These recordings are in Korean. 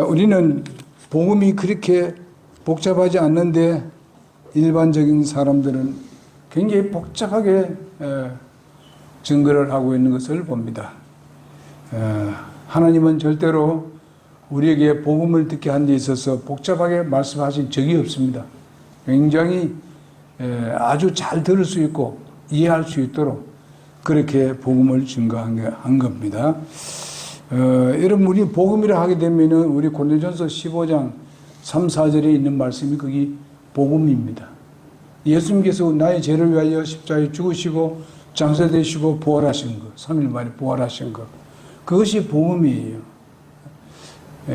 우리는 복음이 그렇게 복잡하지 않는데 일반적인 사람들은 굉장히 복잡하게 증거를 하고 있는 것을 봅니다. 하나님은 절대로 우리에게 복음을 듣게 한 데 있어서 복잡하게 말씀하신 적이 없습니다. 굉장히 아주 잘 들을 수 있고 이해할 수 있도록 그렇게 복음을 증거한 겁니다. 여러분, 우리 복음이라 하게 되면은 우리 고린도전서 15장 3, 4절에 있는 말씀이 거기 복음입니다. 예수님께서 나의 죄를 위하여 십자가에 죽으시고 장사되시고 부활하신 것, 3일 만에 부활하신 것, 그것이 복음이에요.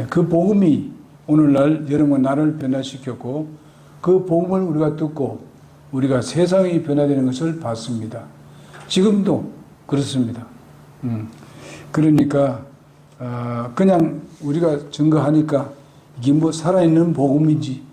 그 복음이 오늘날 여러분과 나를 변화시켰고 그 복음을 우리가 듣고 우리가 세상이 변화되는 것을 봤습니다. 지금도 그렇습니다. 그러니까 그냥 우리가 증거하니까 이게 뭐 살아있는 복음인지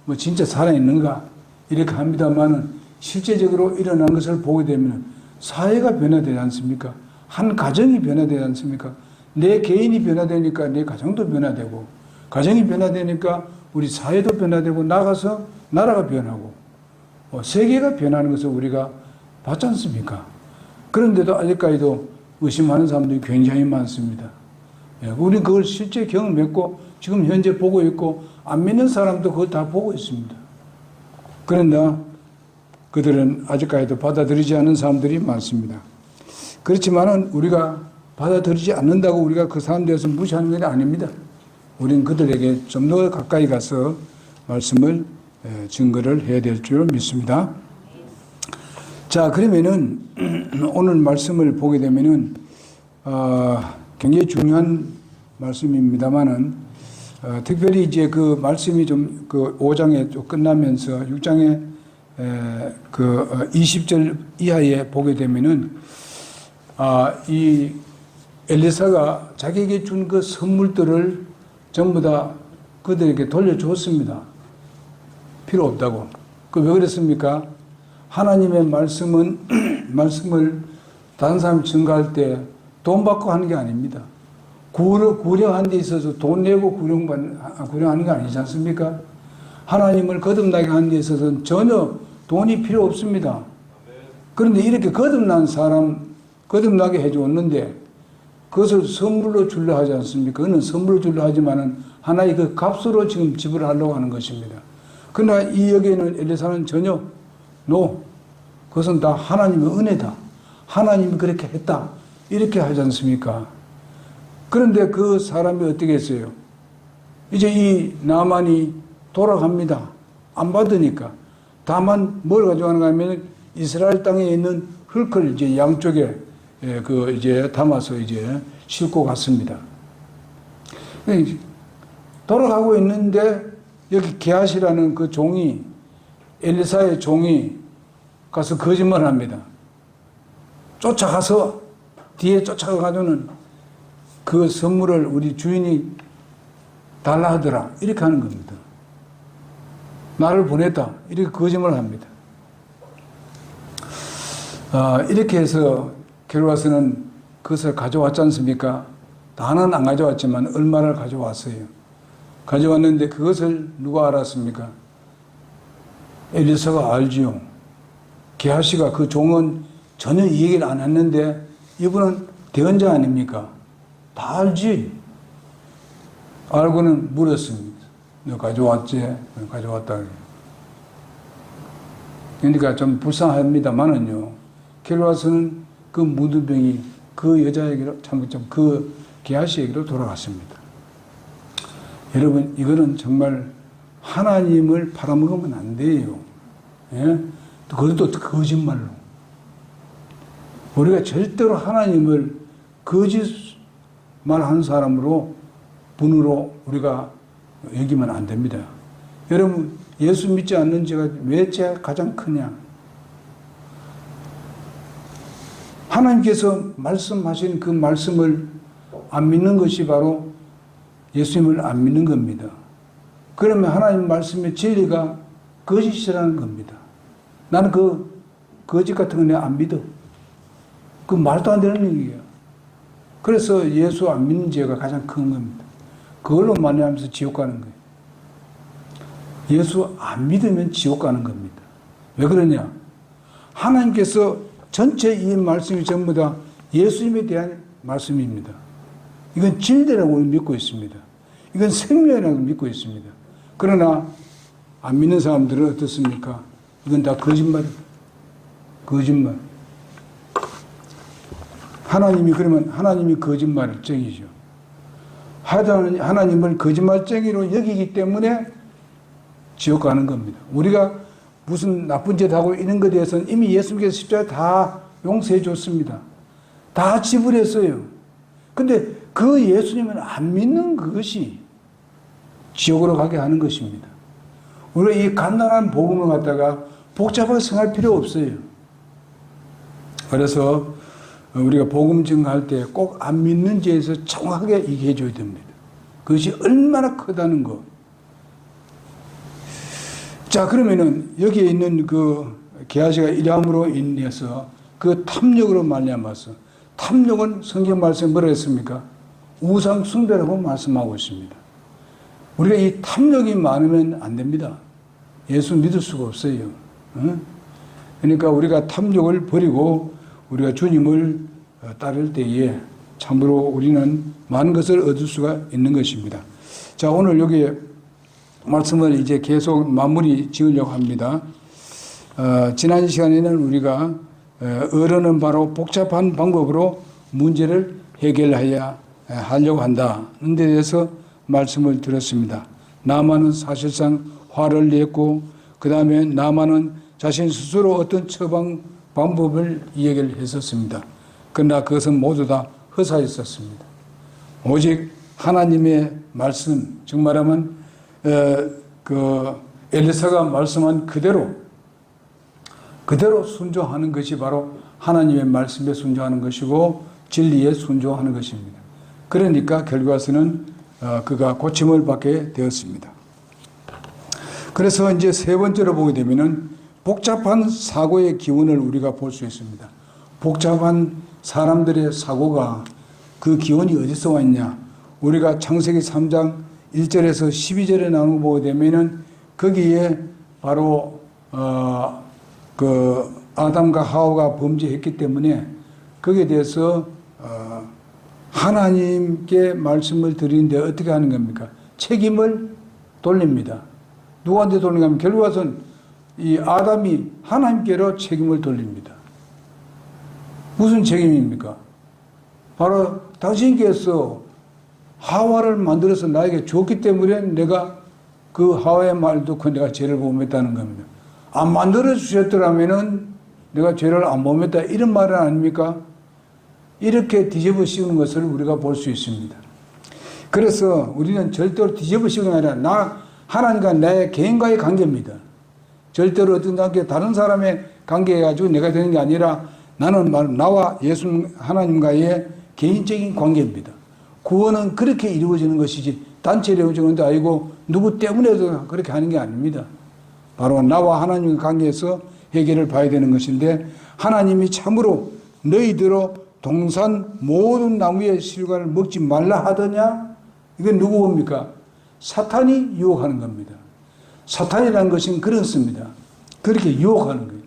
뭐 진짜 살아있는가 이렇게 합니다만은 실제적으로 일어난 것을 보게 되면 사회가 변화되지 않습니까? 한 가정이 변화되지 않습니까? 내 개인이 변화되니까 내 가정도 변화되고 가정이 변화되니까 우리 사회도 변화되고 나가서 나라가 변하고 세계가 변하는 것을 우리가 봤지 않습니까? 그런데도 아직까지도 의심하는 사람들이 굉장히 많습니다. 우리는 그걸 실제 경험했고 지금 현재 보고 있고 안 믿는 사람도 그걸 다 보고 있습니다. 그러나 그들은 아직까지도 받아들이지 않는 사람들이 많습니다. 그렇지만은 우리가 받아들이지 않는다고 우리가 그 사람들에서 무시하는 게 아닙니다. 우리는 그들에게 좀 더 가까이 가서 말씀을 증거를 해야 될 줄 믿습니다. 자, 그러면은 오늘 말씀을 보게 되면은 굉장히 중요한 말씀입니다만은 특별히 이제 그 말씀이 좀 그 5장에 좀 끝나면서 6장에 그 20절 이하에 보게 되면은 이 엘리사가 자기에게 준 그 선물들을 전부 다 그들에게 돌려주었습니다. 필요 없다고. 그 왜 그랬습니까? 하나님의 말씀을 다른 사람이 증거할 때 돈 받고 하는 게 아닙니다. 구령하는 데 있어서 돈 내고 구령하는 게 아니지 않습니까? 하나님을 거듭나게 하는 데 있어서는 전혀 돈이 필요 없습니다. 그런데 이렇게 거듭나게 해주었는데 그것을 선물로 주려 하지 않습니까? 그는 선물로 주려 하지만은 하나의 그 값으로 지금 지불하려고 하는 것입니다. 그러나 이 여기에는 엘리사는 전혀 그것은 다 하나님의 은혜다. 하나님이 그렇게 했다. 이렇게 하지 않습니까? 그런데 그 사람이 어떻게 했어요? 이제 이 나만이 돌아갑니다. 안 받으니까. 다만 뭘 가져가는가 하면 이스라엘 땅에 있는 흙을 이제 양쪽에 이제 담아서 이제 싣고 갔습니다. 돌아가고 있는데 여기 게하시라는 그 종이 엘리사의 종이 가서 거짓말을 합니다. 쫓아가서 뒤에 쫓아가가지고는 그 선물을 우리 주인이 달라 하더라. 이렇게 하는 겁니다. 나를 보냈다. 이렇게 거짓말을 합니다. 이렇게 해서 결과서는 그것을 가져왔지 않습니까? 다는 안 가져왔지만 얼마를 가져왔어요. 가져왔는데 그것을 누가 알았습니까? 엘리사가 알지요. 게하시가 그 종은 전혀 이 얘기를 안 했는데 이분은 대언자 아닙니까? 다 알지. 알고는 물었습니다. 너 가져왔지? 가져왔다. 그러니까 좀 불쌍합니다만은요. 결과서는 그 무드병이 그 여자에게로 그 게하시에게로 돌아갔습니다. 여러분, 이거는 정말 하나님을 팔아먹으면 안 돼요. 예? 그것도 거짓말로. 우리가 절대로 하나님을 거짓말하는 사람으로 분으로 우리가 여기면 안 됩니다. 여러분, 예수 믿지 않는 죄가 왜 죄가 가장 크냐? 하나님께서 말씀하신 그 말씀을 안 믿는 것이 바로 예수님을 안 믿는 겁니다. 그러면 하나님 말씀의 진리가 거짓이라는 겁니다. 나는 그 거짓 같은 거 내가 안 믿어. 그 말도 안 되는 얘기예요. 그래서 예수 안 믿는 죄가 가장 큰 겁니다. 그걸로 말미암아서 지옥 가는 거예요. 예수 안 믿으면 지옥 가는 겁니다. 왜 그러냐? 하나님께서 전체 이 말씀이 전부 다 예수님에 대한 말씀입니다. 이건 진리라고 믿고 있습니다. 이건 생명이라고 믿고 있습니다. 그러나 안 믿는 사람들은 어떻습니까? 이건 다 거짓말입니다. 거짓말. 하나님이 그러면 하나님이 거짓말쟁이죠. 하나님을 거짓말쟁이로 여기기 때문에 지옥 가는 겁니다. 우리가 무슨 나쁜 짓 하고 이런 것에 대해서는 이미 예수님께서 십자가에 다 용서해 줬습니다. 다 지불했어요. 근데 그 예수님을 안 믿는 그것이 지옥으로 가게 하는 것입니다. 우리가 이 간단한 복음을 갖다가 복잡하게 생각할 필요 없어요. 그래서 우리가 복음 증거할 때 꼭 안 믿는지에서 정확하게 얘기해 줘야 됩니다. 그것이 얼마나 크다는 것. 자, 그러면은 여기에 있는 그 게하시가 이함으로 인해서 그 탐욕으로 말미암아서, 탐욕은 성경 말씀에 뭐라 했습니까? 우상 숭배라고 말씀하고 있습니다. 우리가 이 탐욕이 많으면 안 됩니다. 예수 믿을 수가 없어요. 그러니까 우리가 탐욕을 버리고 우리가 주님을 따를 때에 참으로 우리는 많은 것을 얻을 수가 있는 것입니다. 자, 오늘 여기 말씀을 이제 계속 마무리 지으려고 합니다. 지난 시간에는 우리가 어른은 바로 복잡한 방법으로 문제를 해결해야 하려고 한다는 데 대해서 말씀을 드렸습니다. 나만은 사실상 화를 냈고, 그 다음에 나만은 자신 스스로 어떤 처방 방법을 이야기를 했었습니다. 그러나 그것은 모두 다 허사였었습니다. 오직 하나님의 말씀, 즉 말하면 엘리사가 말씀한 그대로 순종하는 것이 바로 하나님의 말씀에 순종하는 것이고 진리에 순종하는 것입니다. 그러니까 결과서는 그가 고침을 받게 되었습니다. 그래서 이제 세 번째로 보게 되면은 복잡한 사고의 기원을 우리가 볼 수 있습니다. 복잡한 사람들의 사고가 그 기원이 어디서 왔냐? 우리가 창세기 3장 1절에서 12절에 나오는 거 보게 되면은 거기에 바로 그 아담과 하와가 범죄했기 때문에 거기에 대해서 하나님께 말씀을 드리는데 어떻게 하는 겁니까? 책임을 돌립니다. 누구한테 돌리는가 하면 결과선 이 아담이 하나님께로 책임을 돌립니다. 무슨 책임입니까? 바로 당신께서 하와를 만들어서 나에게 줬기 때문에 내가 그 하와의 말 듣고 내가 죄를 범했다는 겁니다. 안 만들어 주셨더라면은 내가 죄를 안 범했다 이런 말은 아닙니까? 이렇게 뒤집어 씌우는 것을 우리가 볼 수 있습니다. 그래서 우리는 절대로 뒤집어 씌우는 게 아니라 하나님과 나의 개인과의 관계입니다. 절대로 어떤 관계, 다른 사람의 관계해 가지고 내가 되는 게 아니라 나는 나와 예수 하나님과의 개인적인 관계입니다. 구원은 그렇게 이루어지는 것이지 단체로 이루어지는 것도 아니고 누구 때문에도 그렇게 하는 게 아닙니다. 바로 나와 하나님의 관계에서 해결을 봐야 되는 것인데 하나님이 참으로 너희들로 동산 모든 나무의 실과를 먹지 말라 하더냐? 이건 누구 봅니까? 사탄이 유혹하는 겁니다. 사탄이라는 것은 그렇습니다. 그렇게 유혹하는 거예요.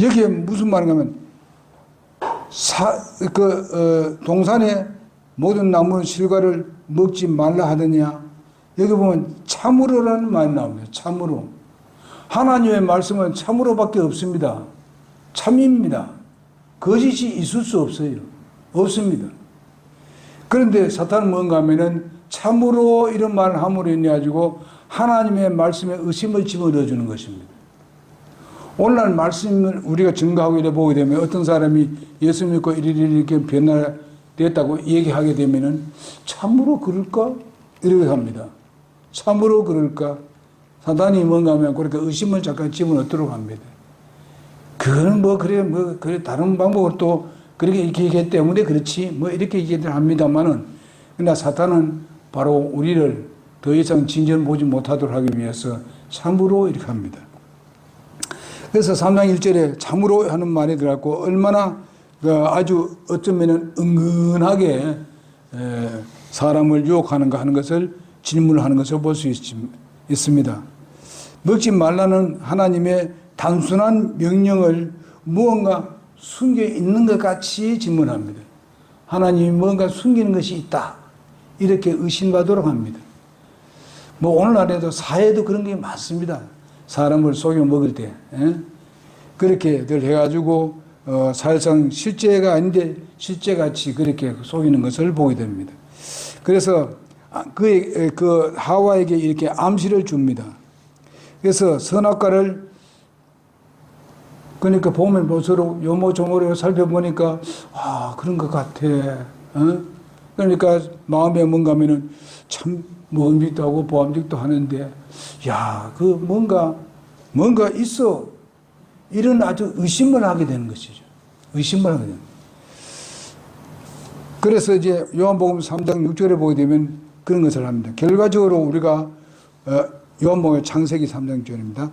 여기에 무슨 말인가 하면 동산의 모든 나무 실과를 먹지 말라 하더냐? 여기 보면 참으로라는 말이 나옵니다. 참으로. 하나님의 말씀은 참으로밖에 없습니다. 참입니다. 거짓이 있을 수 없어요. 없습니다. 그런데 사탄은 뭔가 하면은 참으로 이런 말을 함으로 인해 가지고 하나님의 말씀에 의심을 집어넣어 주는 것입니다. 오늘날 말씀을 우리가 증거하고 이래 보게 되면 어떤 사람이 예수 믿고 이렇게 변화됐다고 얘기하게 되면은 참으로 그럴까? 이렇게 합니다. 참으로 그럴까? 사단이 뭔가 하면 그렇게 의심을 잠깐 집어넣도록 합니다. 그거는 그래, 다른 방법으로 또 그렇게 얘기했기 때문에 그렇지, 이렇게 얘기를 합니다만은, 그러나 사탄은 바로 우리를 더 이상 진전 보지 못하도록 하기 위해서 참으로 이렇게 합니다. 그래서 3장 1절에 참으로 하는 말이 들어갔고, 얼마나 아주 어쩌면은 은근하게 사람을 유혹하는가 하는 것을 질문하는 것을 볼 수 있습니다. 먹지 말라는 하나님의 단순한 명령을 무언가 숨겨 있는 것 같이 질문합니다. 하나님이 뭔가 숨기는 것이 있다, 이렇게 의심하도록 합니다. 뭐 오늘날에도 사회도 그런 게 많습니다. 사람을 속여 먹을 때 그렇게들 해가지고 사실상 실제가 아닌데 실제같이 그렇게 속이는 것을 보게 됩니다. 그래서 그 하와에게 이렇게 암시를 줍니다. 그래서 선악과를 그러니까 보면 볼수록 요모조모로 살펴보니까 그런 것 같아. 그러니까 마음에 뭔가 하면은 참 먹음직도 하고 보암직도 하는데 그 뭔가 있어. 이런 아주 의심을 하게 되는 것이죠. 의심을 하게 됩니다. 그래서 이제 요한복음 3장 6절에 보게 되면 그런 것을 합니다. 결과적으로 우리가 요한복음 창세기 3장 6절입니다.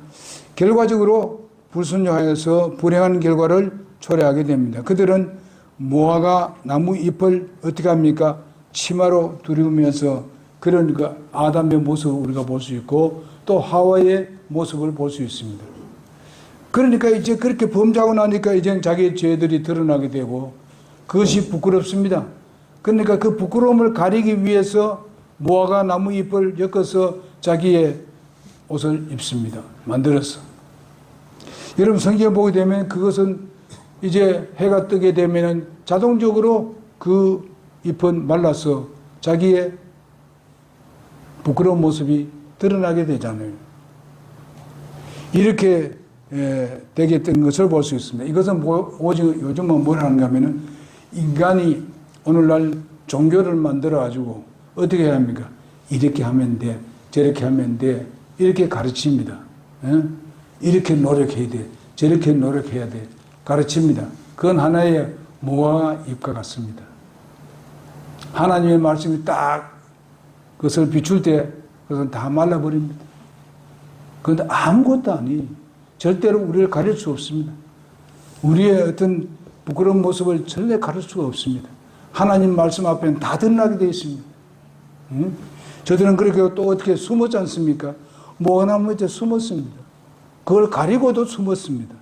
결과적으로 불순종하여서 불행한 결과를 초래하게 됩니다. 그들은 무화과 나무 잎을 어떻게 합니까? 치마로 두르면서 그런 그 아담의 모습을 우리가 볼 수 있고 또 하와의 모습을 볼 수 있습니다. 그러니까 이제 그렇게 범죄하고 나니까 이제 자기의 죄들이 드러나게 되고 그것이 부끄럽습니다. 그러니까 그 부끄러움을 가리기 위해서 무화과 나무 잎을 엮어서 자기의 옷을 입습니다. 만들어서. 여러분 성경에 보게 되면 그것은 이제 해가 뜨게 되면 자동적으로 그 잎은 말라서 자기의 부끄러운 모습이 드러나게 되잖아요. 이렇게 되게 된 것을 볼 수 있습니다. 이것은 오직 요즘은 뭐라는가 하면은 인간이 오늘날 종교를 만들어가지고 어떻게 해야 합니까? 이렇게 하면 돼, 저렇게 하면 돼, 이렇게 가르칩니다. 이렇게 노력해야 돼, 저렇게 노력해야 돼, 가르칩니다. 그건 하나의 무화과 잎과 같습니다. 하나님의 말씀이 딱 그것을 비출 때 그것은 다 말라버립니다. 그런데 아무것도 아니. 절대로 우리를 가릴 수 없습니다. 우리의 어떤 부끄러운 모습을 절대 가릴 수가 없습니다. 하나님 말씀 앞에는 다 드러나게 되어 있습니다. 저들은 그렇게 또 어떻게 숨었지 않습니까? 뭐나무에 숨었습니다. 그걸 가리고도 숨었습니다.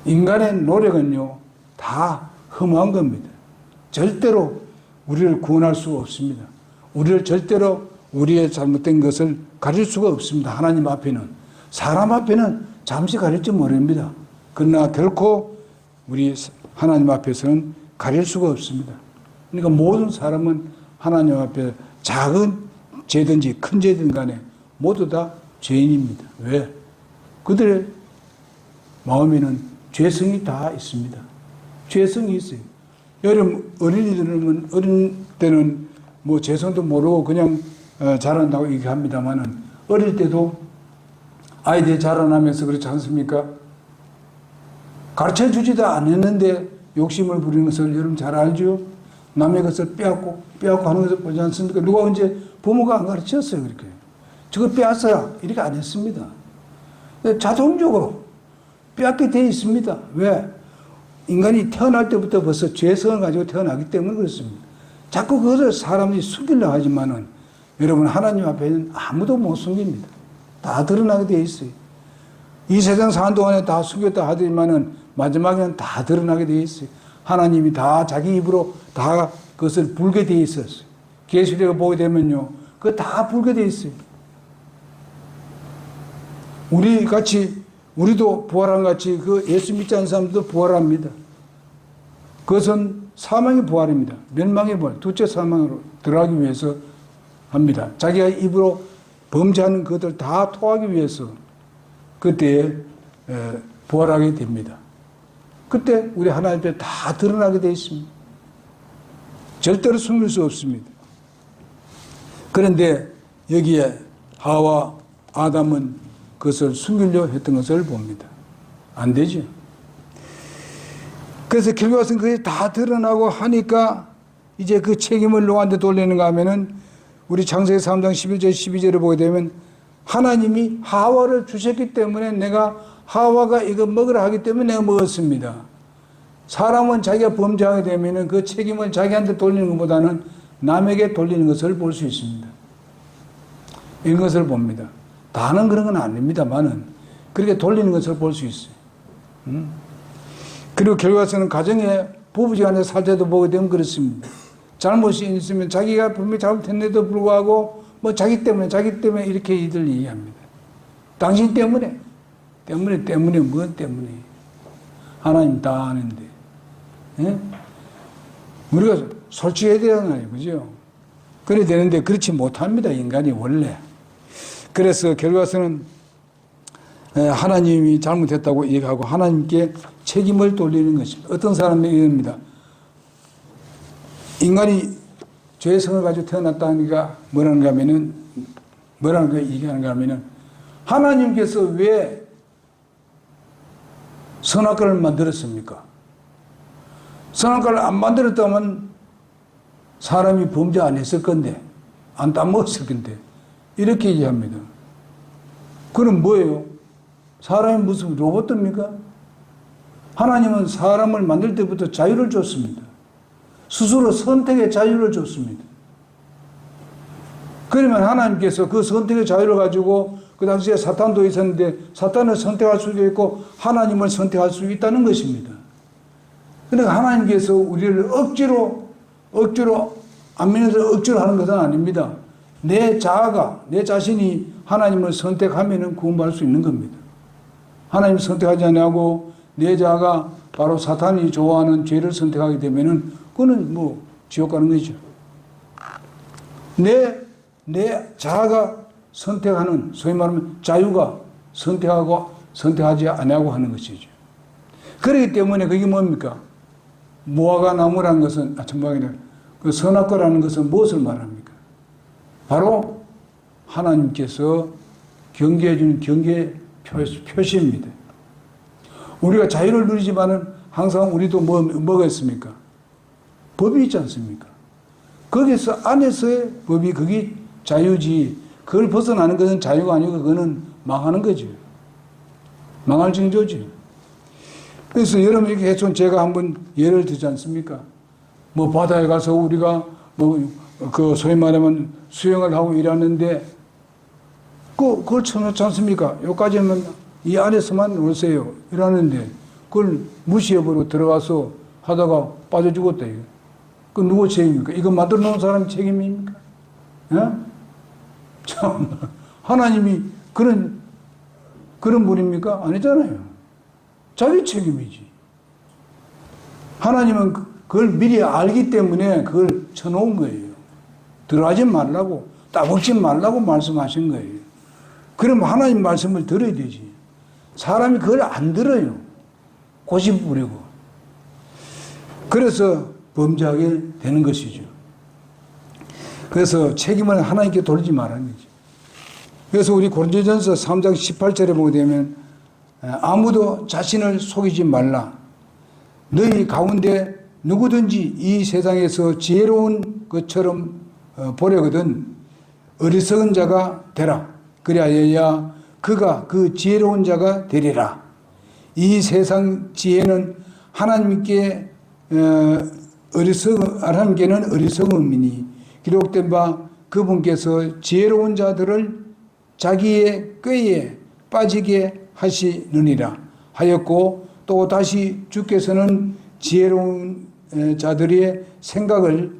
인간의 노력은요, 다 허무한 겁니다. 절대로 우리를 구원할 수가 없습니다. 우리를 절대로 우리의 잘못된 것을 가릴 수가 없습니다. 하나님 앞에는. 사람 앞에는 잠시 가릴지 모릅니다. 그러나 결코 우리 하나님 앞에서는 가릴 수가 없습니다. 그러니까 모든 사람은 하나님 앞에 작은 죄든지 큰 죄든 간에 모두 다 죄인입니다. 왜? 그들의 마음에는 죄성이 다 있습니다. 죄성이 있어요. 여러분 어린이들은 어린 때는 뭐 죄성도 모르고 그냥 자란다고 얘기합니다만은 어릴 때도 아이들이 자라나면서 그렇지 않습니까? 가르쳐 주지도 않았는데 욕심을 부리는 것을 여러분 잘 알죠? 남의 것을 빼앗고 하는 것을 보지 않습니까? 누가 언제 부모가 안 가르쳤어요, 그렇게. 저거 빼앗어라. 이렇게 안 했습니다. 자동적으로 빼앗게 돼 있습니다. 왜? 인간이 태어날 때부터 벌써 죄성을 가지고 태어나기 때문에 그렇습니다. 자꾸 그것을 사람들이 숨기려고 하지만은 여러분 하나님 앞에는 아무도 못 숨깁니다. 다 드러나게 돼 있어요. 이 세상 사는 동안에 다 숨겼다 하더니만은 마지막에는 다 드러나게 돼 있어요. 하나님이 다 자기 입으로 다 그것을 불게 돼 있었어요. 계시록을 보게 되면요, 그거 다 불게 돼 있어요. 우리 같이 우리도 부활한 같이 그 예수 믿지 않는 사람도 부활합니다. 그것은 사망의 부활입니다. 멸망의 부활, 둘째 사망으로 들어가기 위해서 합니다. 자기가 입으로 범죄하는 것들 다 토하기 위해서 그때 부활하게 됩니다. 그때 우리 하나님 앞에 다 드러나게 되어 있습니다. 절대로 숨길 수 없습니다. 그런데 여기에 하와 아담은 그것을 숨기려 했던 것을 봅니다. 안 되죠. 그래서 결과적으로 그게 다 드러나고 하니까 이제 그 책임을 누구한테 돌리는가 하면은 우리 창세기 3장 11절 12절을 보게 되면 하나님이 하와를 주셨기 때문에 내가 하와가 이거 먹으라 하기 때문에 내가 먹었습니다. 사람은 자기가 범죄하게 되면은 그 책임을 자기한테 돌리는 것보다는 남에게 돌리는 것을 볼 수 있습니다. 이런 것을 봅니다. 다는 그런 건 아닙니다만은 그렇게 돌리는 것을 볼 수 있어요. 그리고 결과적으로는 가정에 부부지간에 살 때도 보게 되면 그렇습니다. 잘못이 있으면 자기가 분명히 잘못했는데도 불구하고 뭐 자기 때문에 이렇게 이들 얘기합니다. 당신 때문에 뭐 때문에 하나님 다 아는데. 예? 우리가 솔직해야 되잖아요. 그죠? 그래야 되는데 그렇지 못합니다. 인간이 원래. 그래서 결과서는 하나님이 잘못했다고 얘기하고 하나님께 책임을 돌리는 것입니다. 어떤 사람이 이럽니다. 인간이 죄의 성을 가지고 태어났다니까 뭐라는가 얘기하는가 하면은 하나님께서 왜 선악과를 만들었습니까? 선악과를 안 만들었다면 사람이 범죄 안 했을 건데, 안 따먹었을 건데, 이렇게 얘기합니다. 그럼 뭐예요? 사람이 무슨 로봇입니까? 하나님은 사람을 만들 때부터 자유를 줬습니다. 스스로 선택의 자유를 줬습니다. 그러면 하나님께서 그 선택의 자유를 가지고 그 당시에 사탄도 있었는데 사탄을 선택할 수도 있고 하나님을 선택할 수 있다는 것입니다. 그러니까 하나님께서 우리를 억지로 안 믿어서 억지로 하는 것은 아닙니다. 내 자신이 하나님을 선택하면 구원받을 수 있는 겁니다. 하나님 선택하지 않냐고 내 자아가 바로 사탄이 좋아하는 죄를 선택하게 되면은 그거는 뭐 지옥 가는 거죠. 내 자아가 선택하는 소위 말하면 자유가 선택하지 않냐고 하는 것이죠. 그렇기 때문에 그게 뭡니까? 무화과 나무라는 것은 그 선악과라는 것은 무엇을 말합니까? 바로 하나님께서 경계해 주는 경계 표시입니다. 우리가 자유를 누리지만은 항상 우리도 뭐가 있습니까? 법이 있지 않습니까? 거기서 안에서의 법이 그게 자유지. 그걸 벗어나는 것은 자유가 아니고 그거는 망하는 거죠. 망할 징조죠. 그래서 여러분 이렇게 해서 제가 한번 예를 들지 않습니까? 뭐 바다에 가서 우리가 그 소위 말하면 수영을 하고 일하는데 그걸 쳐놓지 않습니까? 여기까지는 이 안에서만 오세요. 이러는데 그걸 무시해버리고 들어가서 하다가 빠져 죽었다. 그 누구 책임입니까? 이거 만들어 놓은 사람 책임입니까? 예? 참, 하나님이 그런 분입니까? 아니잖아요. 자기 책임이지. 하나님은 그걸 미리 알기 때문에 그걸 쳐놓은 거예요. 들어가지 말라고, 따먹지 말라고 말씀하신 거예요. 그럼 하나님 말씀을 들어야 되지. 사람이 그걸 안 들어요. 고집 부리고. 그래서 범죄하게 되는 것이죠. 그래서 책임을 하나님께 돌리지 말라는 거죠. 그래서 우리 고린도전서 3장 18절에 보게 되면 아무도 자신을 속이지 말라. 너희 가운데 누구든지 이 세상에서 지혜로운 것처럼 보려거든 어리석은 자가 되라. 그리하여야 그가 그 지혜로운 자가 되리라. 이 세상 지혜는 하나님께는 어리석음이니 기록된 바 그분께서 지혜로운 자들을 자기의 꾀에 빠지게 하시느니라 하였고 또 다시 주께서는 지혜로운 자들의 생각을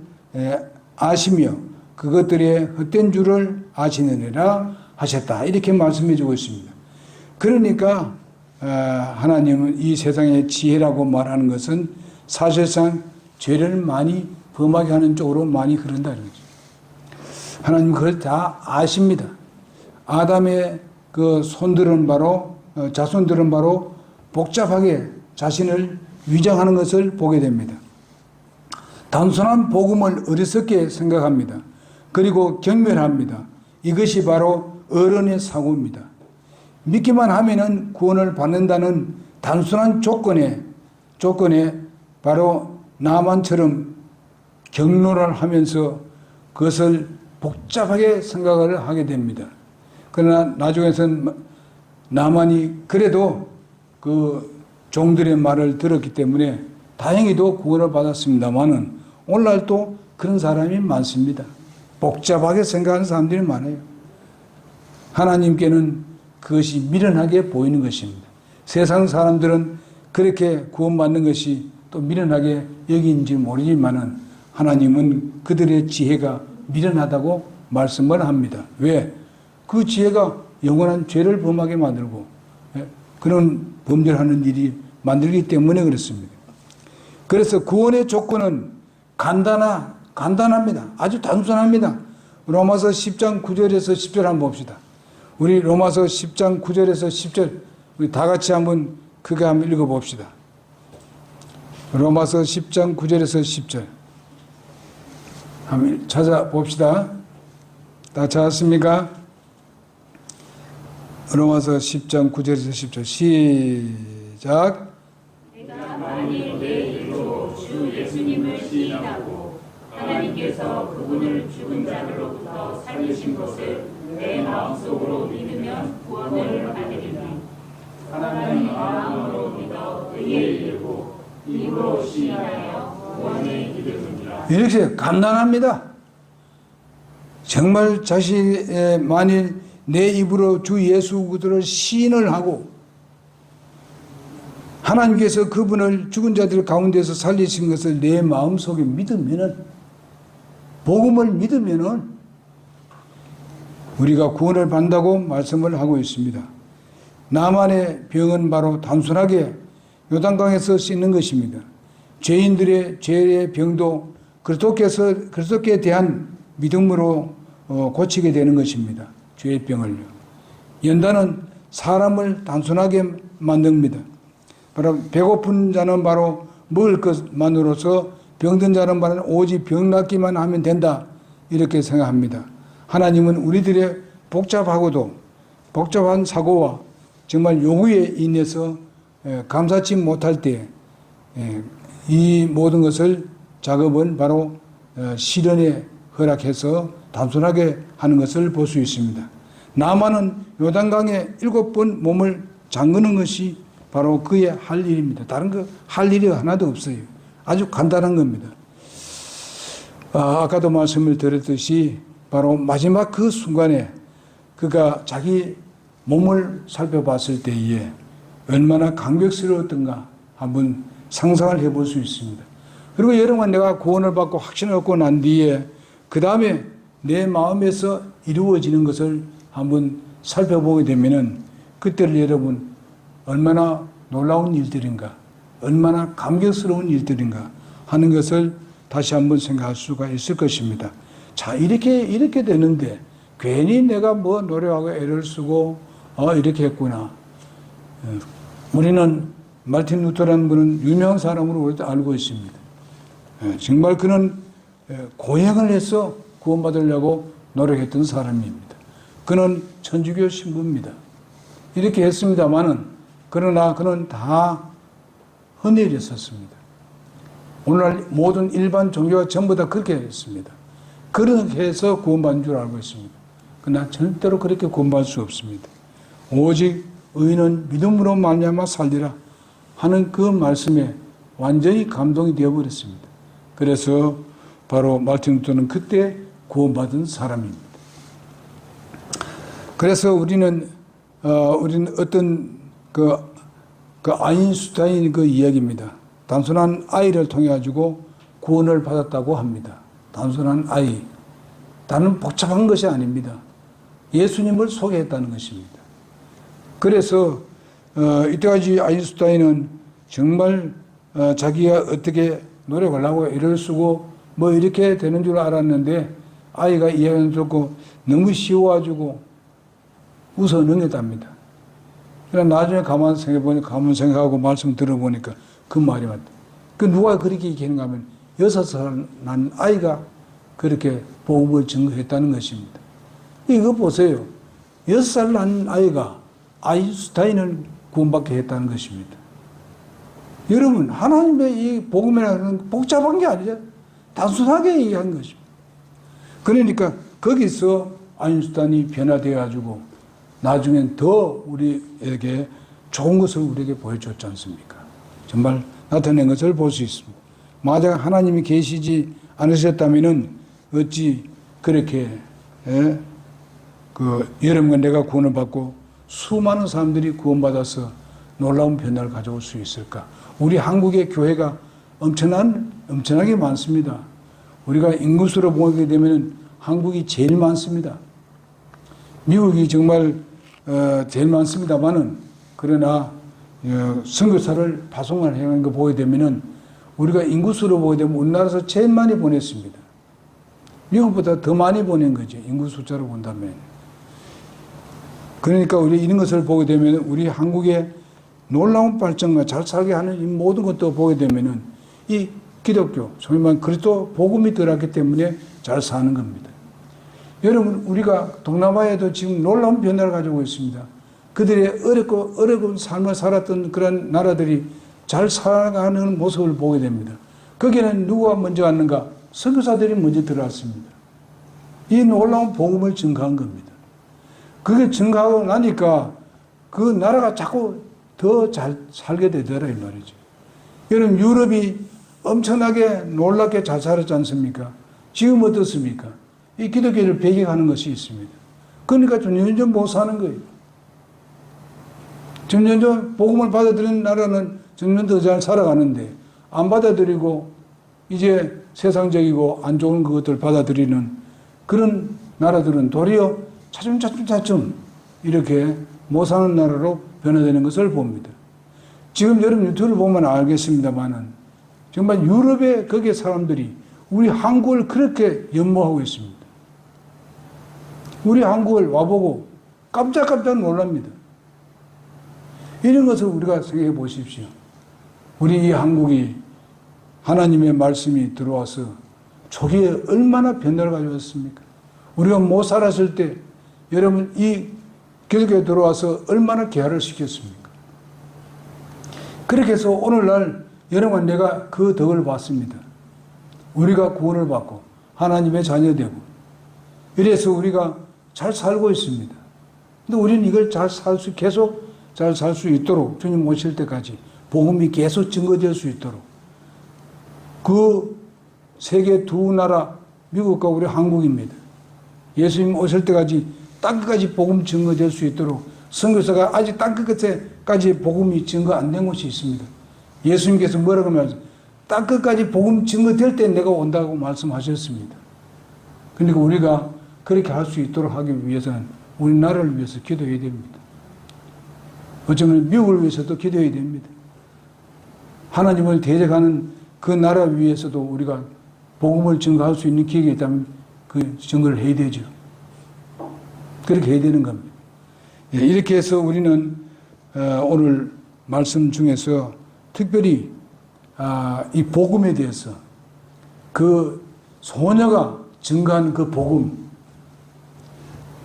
아시며 그것들의 헛된 줄을 아시느니라 하셨다. 이렇게 말씀해 주고 있습니다. 그러니까 하나님은 이 세상의 지혜라고 말하는 것은 사실상 죄를 많이 범하게 하는 쪽으로 많이 흐른다는 거죠. 하나님은 그걸 다 아십니다. 아담의 그 자손들은 바로 복잡하게 자신을 위장하는 것을 보게 됩니다. 단순한 복음을 어리석게 생각합니다. 그리고 경멸합니다. 이것이 바로 어른의 사고입니다. 믿기만 하면은 구원을 받는다는 단순한 조건에 바로 나만처럼 경로를 하면서 그것을 복잡하게 생각을 하게 됩니다. 그러나 나중에는 나만이 그래도 그 종들의 말을 들었기 때문에 다행히도 구원을 받았습니다만은 오늘날 또 그런 사람이 많습니다. 복잡하게 생각하는 사람들이 많아요. 하나님께는 그것이 미련하게 보이는 것입니다. 세상 사람들은 그렇게 구원받는 것이 또 미련하게 여기는지 모르지만은 하나님은 그들의 지혜가 미련하다고 말씀을 합니다. 왜? 그 지혜가 영원한 죄를 범하게 만들고 그런 범죄하는 일이 만들기 때문에 그렇습니다. 그래서 구원의 조건은 간단합니다. 아주 단순합니다. 로마서 10장 9절에서 10절 한번 봅시다. 우리 로마서 10장 9절에서 10절 우리 다 같이 한번 크게 한번 읽어봅시다. 로마서 10장 9절에서 10절 한번 찾아봅시다. 다 찾았습니까? 로마서 10장 9절에서 10절 시작. 내가 만일 내 입으로 주 예수님을 시인하고 하나님께서 그분을 죽은 자들로부터 살리신 것을 내 마음속으로 믿으면 구원을 받으리니 사람이 마음으로 믿어 의에 이르고 입으로 시인하여 구원에 이르느니라. 이렇게 간단합니다. 정말 자신의 만일 내 입으로 주 예수 그리스도를 시인을 하고 하나님께서 그분을 죽은 자들 가운데서 살리신 것을 내 마음속에 믿으면은 복음을 믿으면은 우리가 구원을 받는다고 말씀을 하고 있습니다. 나만의 병은 바로 단순하게 요단강에서 씻는 것입니다. 죄인들의 죄의 병도 그리스도께 대한 믿음으로 고치게 되는 것입니다. 죄의 병을요. 연단은 사람을 단순하게 만듭니다. 바로 배고픈 자는 바로 먹을 것만으로서 병든 자는 바로 오직 병 낫기만 하면 된다. 이렇게 생각합니다. 하나님은 우리들의 복잡한 사고와 정말 요구에 인해서 감사치 못할 때 이 모든 것을 작업은 바로 시련에 허락해서 단순하게 하는 것을 볼 수 있습니다. 나만은 요단강에 7번 몸을 잠그는 것이 바로 그의 할 일입니다. 다른 거 할 일이 하나도 없어요. 아주 간단한 겁니다. 아까도 말씀을 드렸듯이 바로 마지막 그 순간에 그가 자기 몸을 살펴봤을 때에 얼마나 감격스러웠던가 한번 상상을 해볼 수 있습니다. 그리고 여러분 내가 구원을 받고 확신을 얻고 난 뒤에 그 다음에 내 마음에서 이루어지는 것을 한번 살펴보게 되면은 그때를 여러분 얼마나 놀라운 일들인가, 얼마나 감격스러운 일들인가 하는 것을 다시 한번 생각할 수가 있을 것입니다. 자, 이렇게 되는데 괜히 내가 뭐 노력하고 애를 쓰고 이렇게 했구나. 우리는 마틴 루터라는 분은 유명한 사람으로 알고 있습니다. 정말 그는 고행을 해서 구원받으려고 노력했던 사람입니다. 그는 천주교 신부입니다. 이렇게 했습니다마는 그러나 그는 다 헌혈을 했었습니다. 오늘날 모든 일반 종교가 전부 다 그렇게 했습니다. 그렇게 해서 구원받은 줄 알고 있습니다. 그러나 절대로 그렇게 구원받을 수 없습니다. 오직 의인은 믿음으로 말미암아 살리라 하는 그 말씀에 완전히 감동이 되어버렸습니다. 그래서 바로 마틴 루터는 그때 구원받은 사람입니다. 그래서 우리는 어떤 그 아인슈타인 그 이야기입니다. 단순한 아이를 통해 가지고 구원을 받았다고 합니다. 단순한 아이. 다른 복잡한 것이 아닙니다. 예수님을 소개했다는 것입니다. 그래서 이때까지 아인슈타인은 정말 자기가 어떻게 노력을 하고 애를 쓰고 뭐 이렇게 되는 줄 알았는데 아이가 이해를 듣고 너무 쉬워가지고 웃어 넘겼답니다. 그러나 나중에 가만 생각하고 말씀 들어보니까 그 말이 맞다. 그 누가 그렇게 얘기하는가 하면 6살 난 아이가 그렇게 복음을 증거했다는 것입니다. 이거 보세요. 6살 난 아이가 아인슈타인을 구원받게 했다는 것입니다. 여러분, 하나님의 이 복음이라는 건 복잡한 게 아니죠. 단순하게 얘기한 것입니다. 그러니까 거기서 아인슈타인이 변화되어가지고 나중엔 더 우리에게 좋은 것을 우리에게 보여줬지 않습니까? 정말 나타낸 것을 볼 수 있습니다. 만약 하나님이 계시지 안 하셨다면은 어찌 그렇게 여러분과 내가 구원을 받고 수많은 사람들이 구원받아서 놀라운 변화를 가져올 수 있을까? 우리 한국의 교회가 엄청나게 많습니다. 우리가 인구수로 보게 되면 한국이 제일 많습니다. 미국이 정말 제일 많습니다만은 그러나 선교사를 파송을 해간 거 보게 되면은 우리가 인구수로 보게 되면 우리나라에서 제일 많이 보냈습니다. 미국보다 더 많이 보낸 거죠. 인구 숫자로 본다면. 그러니까 우리 이런 것을 보게 되면 우리 한국의 놀라운 발전과 잘 살게 하는 이 모든 것도 보게 되면은 이 기독교, 소위 말하는 그리스도 복음이 들어갔기 때문에 잘 사는 겁니다. 여러분, 우리가 동남아에도 지금 놀라운 변화를 가지고 있습니다. 그들의 어렵고 삶을 살았던 그런 나라들이 잘 살아가는 모습을 보게 됩니다. 거기에는 누가 먼저 왔는가? 선교사들이 먼저 들어왔습니다. 이 놀라운 복음을 증가한 겁니다. 그게 증가하고 나니까 그 나라가 자꾸 더 잘 살게 되더라 이 말이죠. 여러분, 유럽이 엄청나게 놀랍게 잘 살았지 않습니까? 지금 어떻습니까? 이 기독교를 배격하는 것이 있습니다. 그러니까 점점 못 사는 거예요. 점점 복음을 받아들이는 나라는 점점 더 잘 살아가는데 안 받아들이고 이제 세상적이고 안 좋은 것들 받아들이는 그런 나라들은 도리어 차츰 이렇게 못 사는 나라로 변화되는 것을 봅니다. 지금 여러분 유튜브를 보면 알겠습니다만은 정말 유럽의 거기에 사람들이 우리 한국을 그렇게 연모하고 있습니다. 우리 한국을 와보고 깜짝깜짝 놀랍니다. 이런 것을 우리가 생각해 보십시오. 우리 이 한국이 하나님의 말씀이 들어와서 초기에 얼마나 변화를 가져왔습니까? 우리가 못 살았을 때 여러분 이 기독교에 들어와서 얼마나 개화를 시켰습니까? 그렇게 해서 오늘날 여러분 내가 그 덕을 봤습니다. 우리가 구원을 받고 하나님의 자녀되고 이래서 우리가 잘 살고 있습니다. 근데 우리는 이걸 계속 잘 살 수 있도록 주님 오실 때까지 복음이 계속 증거될 수 있도록 그 세계 두 나라 미국과 우리 한국입니다. 예수님 오실 때까지 땅끝까지 복음 증거될 수 있도록 선교사가 아직 땅끝까지 복음이 증거 안 된 곳이 있습니다. 예수님께서 뭐라고 말씀하셨어요? 땅끝까지 복음 증거될 때 내가 온다고 말씀하셨습니다. 그러니까 우리가 그렇게 할 수 있도록 하기 위해서는 우리나라를 위해서 기도해야 됩니다. 어쩌면 미국을 위해서도 기도해야 됩니다. 하나님을 대적하는 그 나라 위해서도 우리가 복음을 증거할 수 있는 기회가 있다면 그 증거를 해야 되죠. 그렇게 해야 되는 겁니다. 이렇게 해서 우리는 오늘 말씀 중에서 특별히 이 복음에 대해서 그 소녀가 증거한 그 복음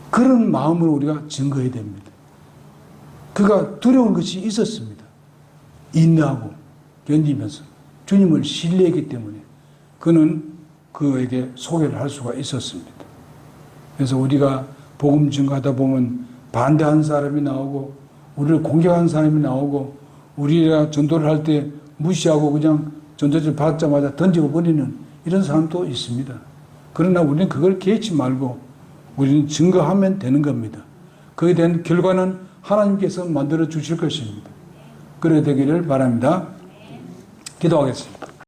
그런 마음으로 우리가 증거해야 됩니다. 그가 두려운 것이 있었습니다. 인내하고 견디면서 주님을 신뢰했기 때문에 그는 그에게 소개를 할 수가 있었습니다. 그래서 우리가 복음 증거하다 보면 반대한 사람이 나오고 우리를 공격하는 사람이 나오고 우리가 전도를 할 때 무시하고 그냥 전도를 받자마자 던지고 버리는 이런 사람도 있습니다. 그러나 우리는 그걸 개의치 말고 우리는 증거하면 되는 겁니다. 거기에 대한 결과는 하나님께서 만들어 주실 것입니다. 그래 되기를 바랍니다. 기도하겠습니다.